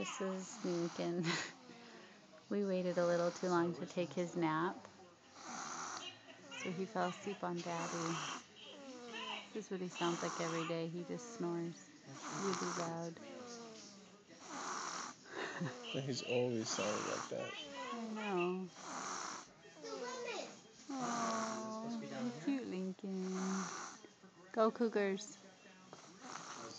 This is Lincoln. We waited a little too long to take his nap, so he fell asleep on Daddy. This is what he sounds like every day. He just snores really loud. He's always sounding like that. I know. Oh, cute Lincoln. Go Cougars.